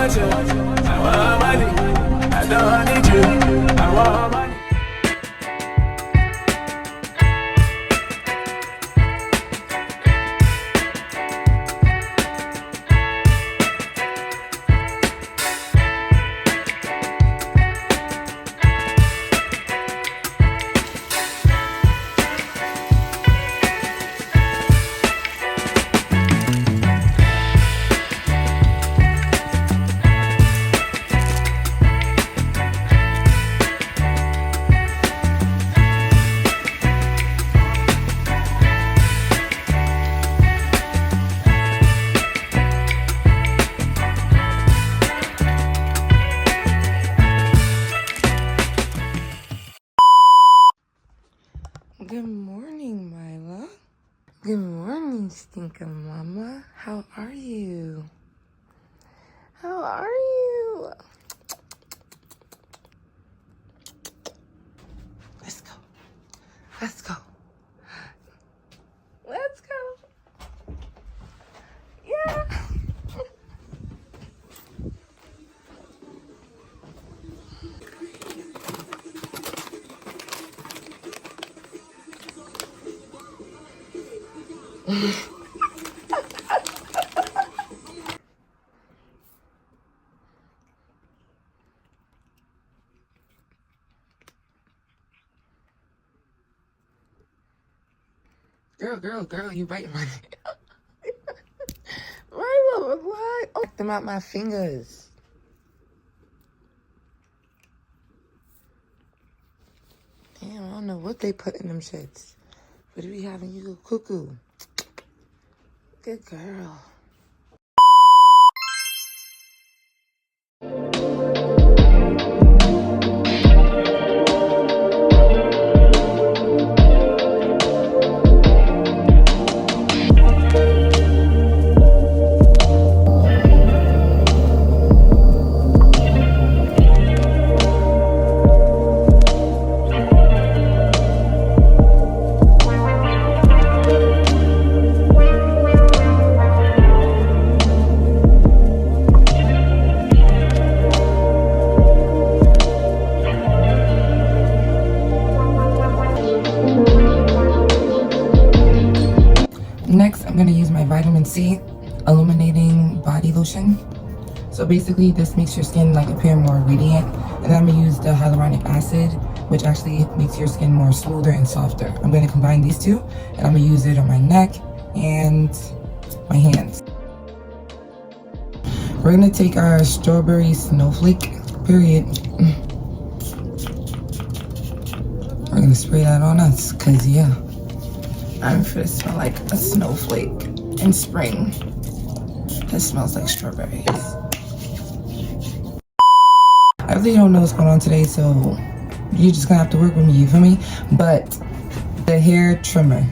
want you, I want money. I don't need you, I want money. Good morning, Mila. Good morning, Stinker Mama. How are you? How are you? Let's go. Let's go. Let's go. Yeah. Girl, you biting my nail. Milo, what? Oh, them out my fingers. Damn, I don't know what they put in them shits. But it be having you go cuckoo. Good girl. Next, I'm going to use my vitamin C illuminating body lotion. So basically, this makes your skin like appear more radiant. And then I'm going to use the hyaluronic acid, which actually makes your skin more smoother and softer. I'm going to combine these two, and I'm going to use it on my neck and my hands. We're going to take our strawberry snowflake, period. We're going to spray that on us, because yeah. I'm gonna smell like a snowflake in spring. It smells like strawberries. I really don't know what's going on today, so you're just gonna have to work with me, you feel me? But the hair trimmer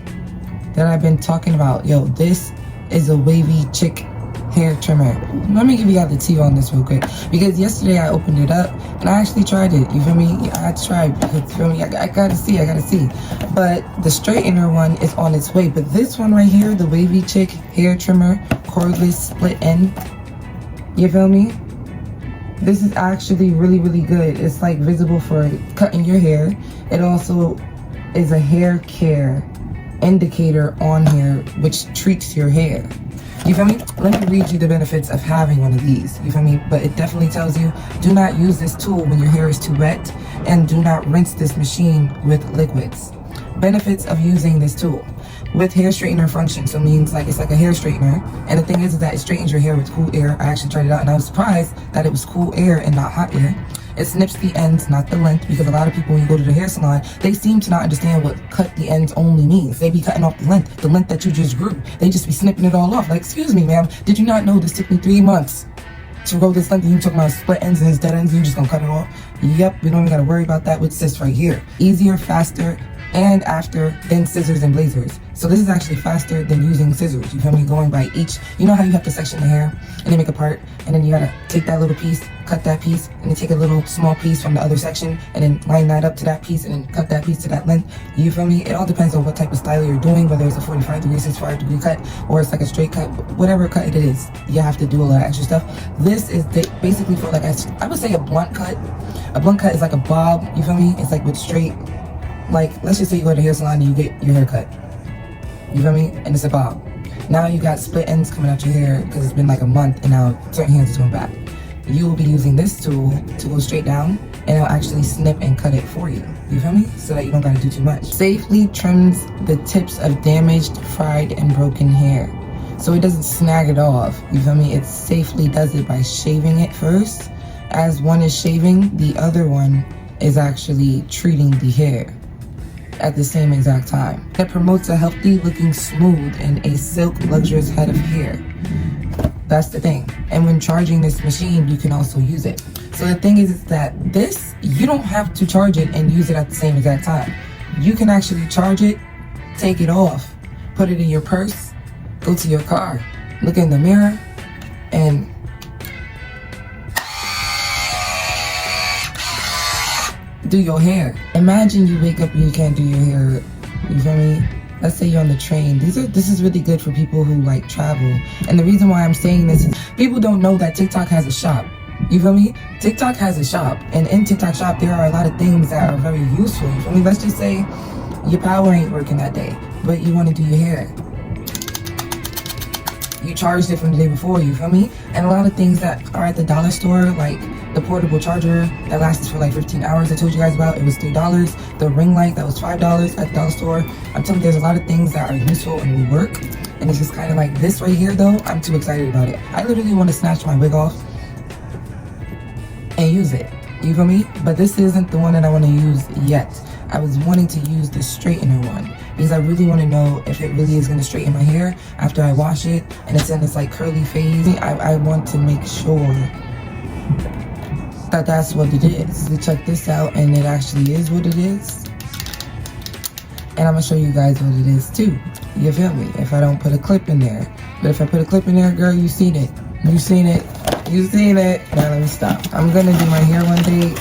that I've been talking about, yo, this is a Wavy Chic hair trimmer. Let me give you guys the tea on this real quick, because yesterday I opened it up and I actually tried it, you feel me? I tried, because you feel me? I gotta see. But the straightener one is on its way, but this one right here, the Wavy Chic hair trimmer, cordless split end, you feel me? This is actually really good. It's like visible for cutting your hair. It also is a hair care indicator on here, which treats your hair. You feel me? Let me read you the benefits of having one of these. You feel me? But it definitely tells you, do not use this tool when your hair is too wet, and do not rinse this machine with liquids. Benefits of using this tool. With hair straightener function, so it means like it's like a hair straightener. And the thing is that it straightens your hair with cool air. I actually tried it out and I was surprised that it was cool air and not hot air. It snips the ends, not the length, because a lot of people, when you go to the hair salon, they seem to not understand what cut the ends only means. They be cutting off the length that you just grew. They just be snipping it all off. Like, excuse me, ma'am, did you not know this took me 3 months to grow this length, and you talking about split ends and dead ends, and you just gonna cut it off? Yep, we don't even gotta worry about that with this right here. Easier, faster, and after than scissors and blazers. So this is actually faster than using scissors, you feel me? Going by each, you know how you have to section the hair and then make a part, and then you gotta take that little piece, cut that piece, and then take a little small piece from the other section and then line that up to that piece and then cut that piece to that length, you feel me? It all depends on what type of style you're doing, whether it's a 45-degree, 65-degree cut, or it's like a straight cut, whatever cut it is, you have to do a lot of extra stuff. This is basically for like, I would say a blunt cut. A blunt cut is like a bob, you feel me? It's like with straight, like, let's just say you go to the hair salon and you get your hair cut. You feel me? And it's a bob. Now you got split ends coming out your hair because it's been like a month and now certain hands is going back. You will be using this tool to go straight down and it'll actually snip and cut it for you. You feel me? So that you don't gotta do too much. Safely trims the tips of damaged, fried, and broken hair. So it doesn't snag it off. You feel me? It safely does it by shaving it first. As one is shaving, the other one is actually treating the hair at the same exact time. It promotes a healthy looking smooth and a silk luxurious head of hair. That's the thing. And when charging this machine, you can also use it. So the thing is that this, you don't have to charge it and use it at the same exact time. You can actually charge it, take it off, put it in your purse, go to your car, look in the mirror, and do your hair. Imagine you wake up and you can't do your hair, you feel me? Let's say you're on the train. This is really good for people who like travel. And the reason why I'm saying this is people don't know that TikTok has a shop. You feel me? TikTok has a shop, and in TikTok shop there are a lot of things that are very useful. You feel me? Let's just say your power ain't working that day, but you want to do your hair. You charged it from the day before, you feel me? And a lot of things that are at the dollar store, like the portable charger that lasts for like 15 hours I told you guys about, it was $3. The ring light that was $5 at the dollar store. I'm telling you, there's a lot of things that are useful and will work. And it's just kind of like this right here though, I'm too excited about it. I literally want to snatch my wig off and use it, you feel me? But this isn't the one that I want to use yet. I was wanting to use the straightener one because I really want to know if it really is going to straighten my hair after I wash it and it's in this like curly phase. I want to make sure that that's what it is. To check this out, and it actually is what it is. And I'm gonna show you guys what it is too. You feel me? If I don't put a clip in there. But if I put a clip in there, girl, you seen it. You seen it. You seen it. Now let me stop. I'm gonna do my hair one day,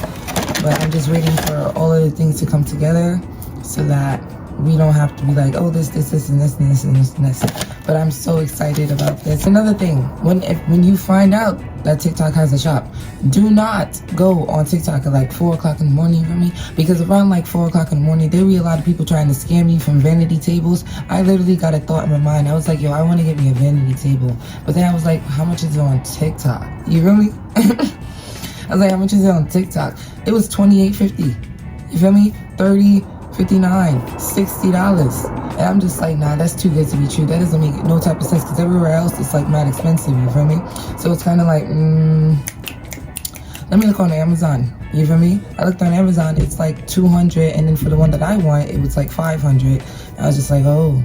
but I'm just waiting for all of the things to come together so that we don't have to be like, oh, this, and this, and this, and this, and this. But I'm so excited about this. Another thing, when you find out that TikTok has a shop, do not go on TikTok at like 4 o'clock in the morning for me, because around like 4 o'clock in the morning, there be a lot of people trying to scam you from vanity tables. I literally got a thought in my mind. I was like, yo, I want to get me a vanity table. But then I was like, how much is it on TikTok? You feel me? I was like, how much is it on TikTok? It was $28.50. You feel me? $30, $59, $60. And I'm just like, nah, that's too good to be true. That doesn't make no type of sense, because everywhere else it's like mad expensive, you feel me? So it's kind of like, let me look on Amazon, you feel me? I looked on Amazon, it's like $200, and then for the one that I want, it was like $500. And I was just like, oh,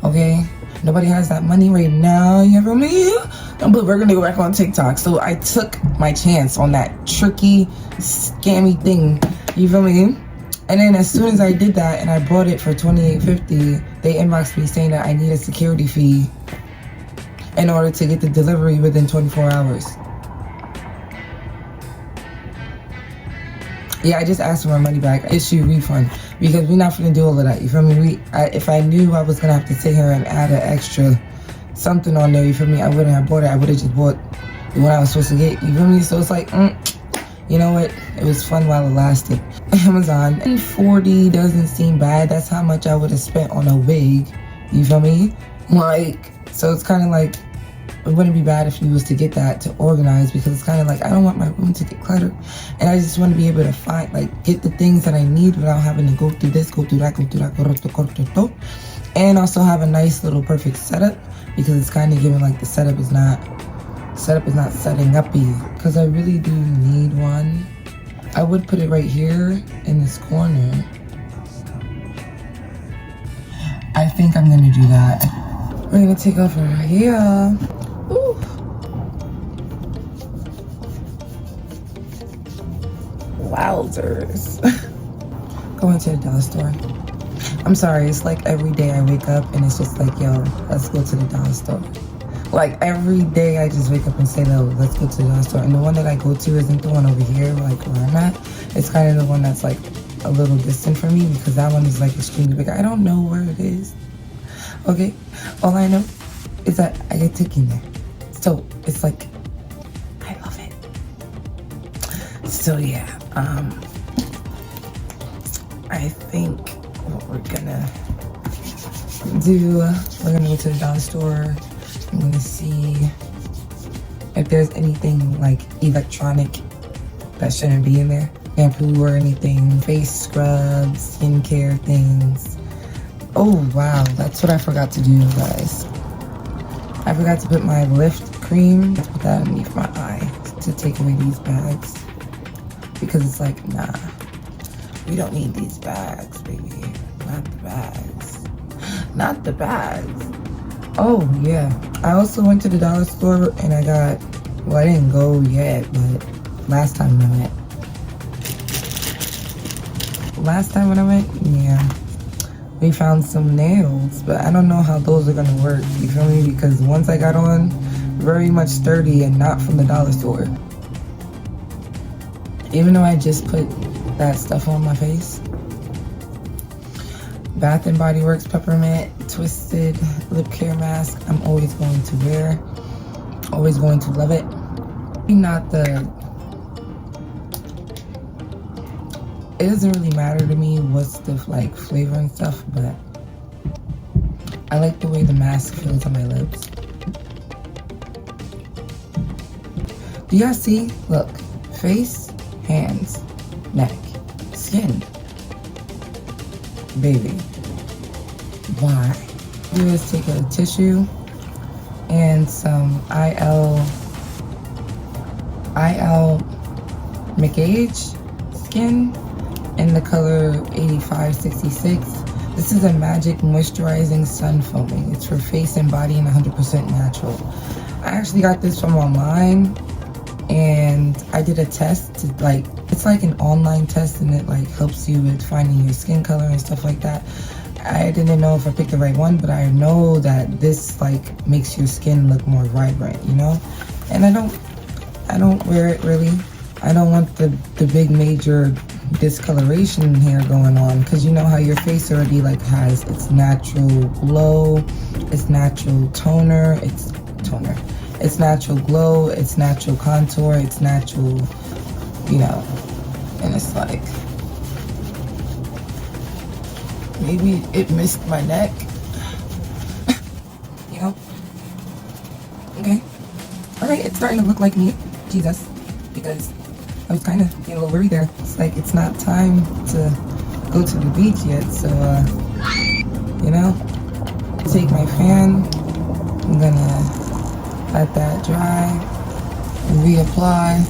okay. Nobody has that money right now, you feel me? But we're gonna go back on TikTok. So I took my chance on that tricky, scammy thing, you feel me? And then as soon as I did that and I bought it for $28.50, they inboxed me saying that I need a security fee in order to get the delivery within 24 hours. Yeah, I just asked for my money back, issue refund, because we're not gonna do all of that, you feel me? If I knew I was gonna have to sit here and add an extra something on there, you feel me, I wouldn't have bought it. I would have just bought the one I was supposed to get, you feel me? So it's like, you know what? It was fun while it lasted. Amazon, and $40 doesn't seem bad. That's how much I would have spent on a wig. You feel me? Like, so it's kind of like, it wouldn't be bad if you was to get that to organize, because it's kind of like, I don't want my room to get cluttered. And I just want to be able to find, like, get the things that I need without having to go through this, go through that, and also have a nice little perfect setup, because it's kind of giving like the setup is not setting up you, because I really do need one. I would put it right here in this corner. I think I'm gonna do that. We're gonna take off our hair. Ooh. Wowzers. Going to the dollar store. I'm sorry, it's like every day I wake up and it's just like, yo, let's go to the dollar store. Like every day I just wake up and say, no, let's go to the dollar store. And the one that I go to isn't the one over here, like where I'm at. It's kind of the one that's like a little distant from me because that one is like extremely big. I don't know where it is. Okay, all I know is that I get taken there. So it's like, I love it. So yeah, I think what we're gonna do, we're gonna go to the dollar store. I'm gonna see if there's anything like electronic that shouldn't be in there. Shampoo or anything, face scrubs, skincare things. Oh wow, that's what I forgot to do, guys. I forgot to put my lift cream, let's put that underneath my eye to take away these bags. Because it's like, nah, we don't need these bags, baby. Not the bags. Not the bags. Oh yeah, I also went to the dollar store and I got, well, I didn't go yet, but last time when I went, yeah, we found some nails, but I don't know how those are gonna work, you feel me? Because the ones I got on, very much sturdy and not from the dollar store. Even though I just put that stuff on my face. Bath and Body Works Peppermint Twisted Lip Care Mask, I'm always going to wear. Always going to love it. Not the... It doesn't really matter to me what's the like flavor and stuff, but I like the way the mask feels on my lips. Do y'all see? Look, face, hands, neck, skin. Baby, why? Do is take a tissue and some IL McAge skin in the color 8566. This is a Magic Moisturizing Sun Foaming. It's for face and body and 100% natural. I actually got this from online and I did a test to like, it's like an online test and it like helps you with finding your skin color and stuff like that. I didn't know if I picked the right one, but I know that this like makes your skin look more vibrant, you know? And I don't wear it really. I don't want the big major discoloration here going on, because you know how your face already like has its natural glow, its natural toner, its natural glow, its natural contour, its natural, you know, and it's like, maybe it missed my neck, you know? Okay, all right, it's starting to look like me, Jesus, because I was kind of getting a little worried there. It's like, it's not time to go to the beach yet, so, you know, take my fan, I'm gonna let that dry and reapply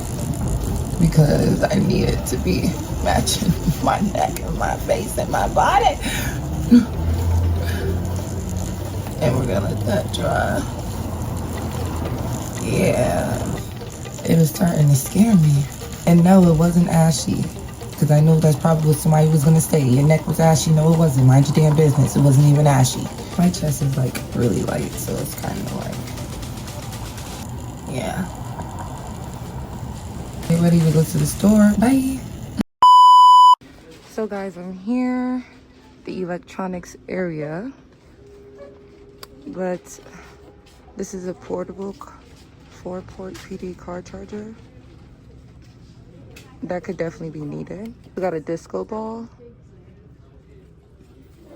because I need it to be matching my neck and my face and my body. And we're gonna let that dry. Yeah, it was starting to scare me. And no, it wasn't ashy, because I know that's probably what somebody was gonna say. Your neck was ashy. No, it wasn't. Mind your damn business. It wasn't even ashy. My chest is like really light, so it's kind of like, yeah. Get ready to go to the store. Bye. So guys, I'm here, the electronics area, but this is a portable 4-port PD car charger. That could definitely be needed. We got a disco ball.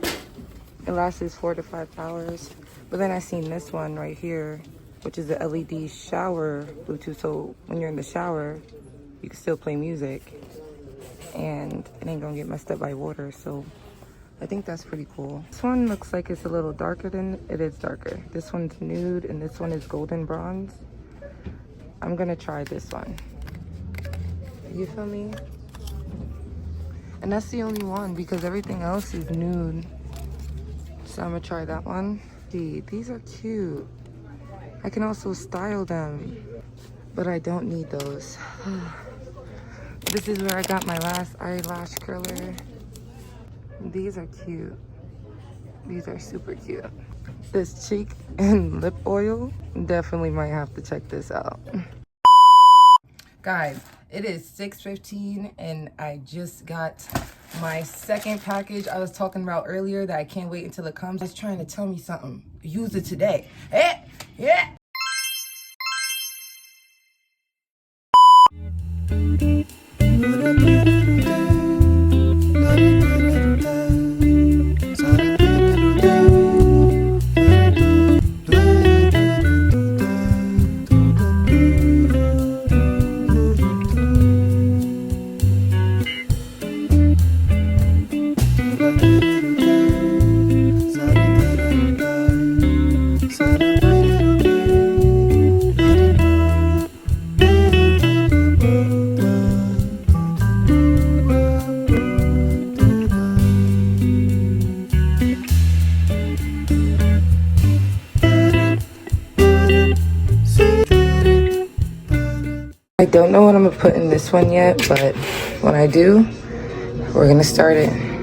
It lasts 4 to 5 hours. But then I seen this one right here, which is the LED shower Bluetooth. So when you're in the shower, you can still play music and it ain't gonna get messed up by water. So I think that's pretty cool. This one looks like it's a little darker than, it is darker. This one's nude and this one is golden bronze. I'm gonna try this one. You feel me? And that's the only one because everything else is nude. So I'm gonna try that one. See, these are cute. I can also style them, but I don't need those. This is where I got my last eyelash curler. These are cute. These are super cute. This cheek and lip oil, definitely might have to check this out. Guys, it is 6:15 and I just got my second package I was talking about earlier that I can't wait until it comes. It's trying to tell me something. Use it today. Hey, yeah. I don't know what I'm gonna put in this one yet, but when I do, we're gonna start it.